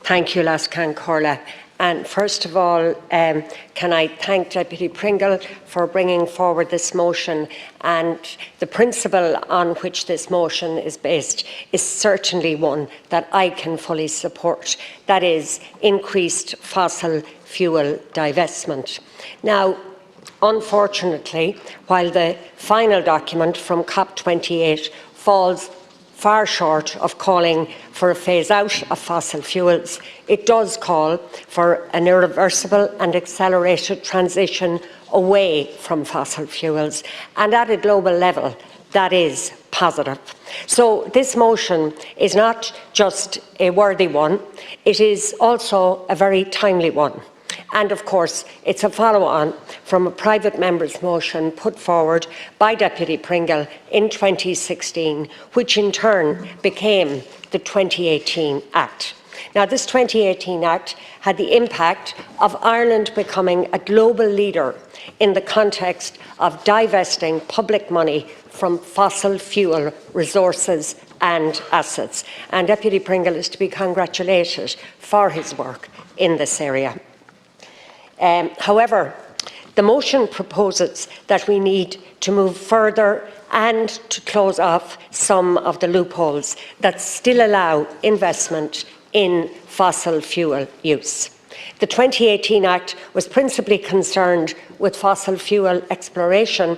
Thank you, Lascan Corla. And first of all, can I thank Deputy Pringle for bringing forward this motion, and the principle on which this motion is based is certainly one that I can fully support, that is increased fossil fuel divestment. Now, unfortunately, while the final document from COP28 falls far short of calling for a phase-out of fossil fuels, it does call for an irreversible and accelerated transition away from fossil fuels, and at a global level, that is positive. So this motion is not just a worthy one, it is also a very timely one. And of course, it's a follow-on from a private member's motion put forward by Deputy Pringle in 2016, which in turn became the 2018 Act. Now, this 2018 Act had the impact of Ireland becoming a global leader in the context of divesting public money from fossil fuel resources and assets. And Deputy Pringle is to be congratulated for his work in this area. However, the motion proposes that we need to move further and to close off some of the loopholes that still allow investment in fossil fuel use. The 2018 Act was principally concerned with fossil fuel exploration,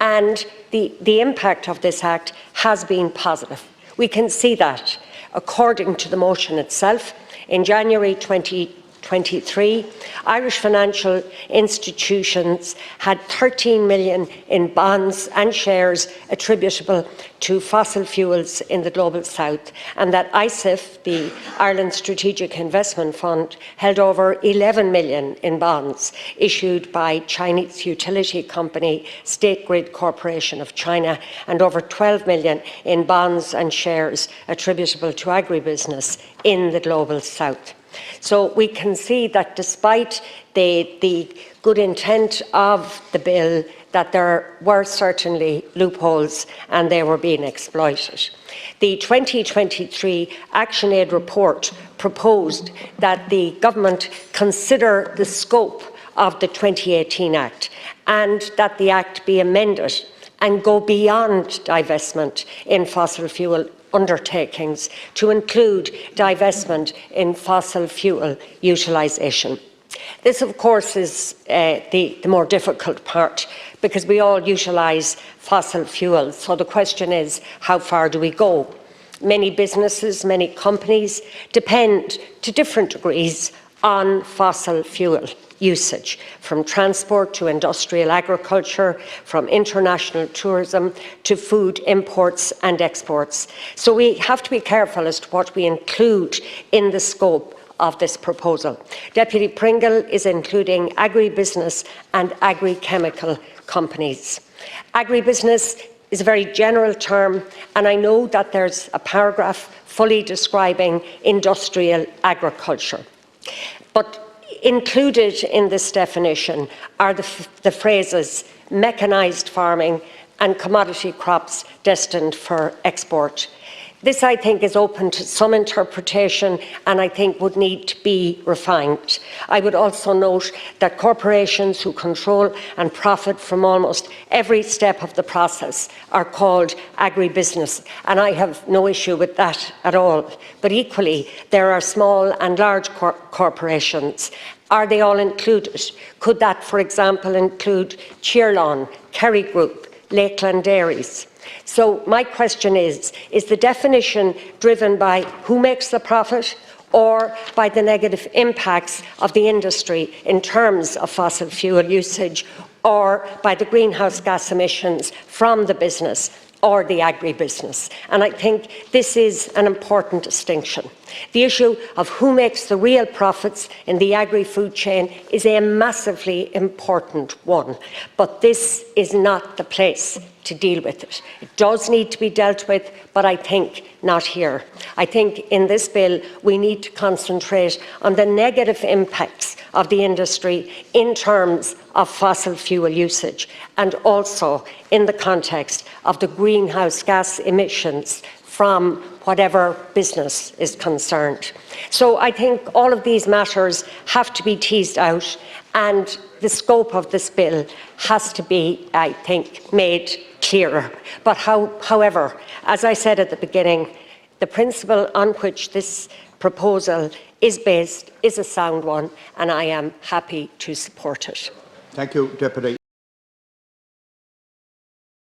and the impact of this Act has been positive. We can see that. According to the motion itself, in January 2023, Irish financial institutions had 13 million in bonds and shares attributable to fossil fuels in the Global South, and that ISIF, the Ireland Strategic Investment Fund, held over 11 million in bonds issued by Chinese utility company State Grid Corporation of China, and over 12 million in bonds and shares attributable to agribusiness in the Global South. So we can see that despite the good intent of the bill, that there were certainly loopholes and they were being exploited. The 2023 ActionAid report proposed that the government consider the scope of the 2018 Act and that the Act be amended and go beyond divestment in fossil fuel undertakings to include divestment in fossil fuel utilisation. This, of course, is the more difficult part, because we all utilise fossil fuels. So the question is, how far do we go? Many businesses, many companies depend to different degrees on fossil fuel usage, from transport to industrial agriculture, from international tourism to food imports and exports. So we have to be careful as to what we include in the scope of this proposal. Deputy Pringle is including agribusiness and agri-chemical companies. Agribusiness is a very general term, and I know that there's a paragraph fully describing industrial agriculture. But included in this definition are the phrases mechanised farming and commodity crops destined for export. This, I think, is open to some interpretation and I think would need to be refined. I would also note that corporations who control and profit from almost every step of the process are called agribusiness, and I have no issue with that at all. But equally, there are small and large corporations. Are they all included? Could that, for example, include Cheerlawn, Kerry Group, Lakeland Dairies? So my question is the definition driven by who makes the profit or by the negative impacts of the industry in terms of fossil fuel usage, or by the greenhouse gas emissions from the business or the agribusiness? And I think this is an important distinction. The issue of who makes the real profits in the agri-food chain is a massively important one, but this is not the place to deal with it. It does need to be dealt with, but I think not here. I think in this bill we need to concentrate on the negative impacts of the industry in terms of fossil fuel usage, and also in the context of the greenhouse gas emissions from whatever business is concerned. So I think all of these matters have to be teased out, and the scope of this bill has to be, I think, made clearer. But however, as I said at the beginning, the principle on which this proposal is based is a sound one, and I am happy to support it. Thank you, Deputy.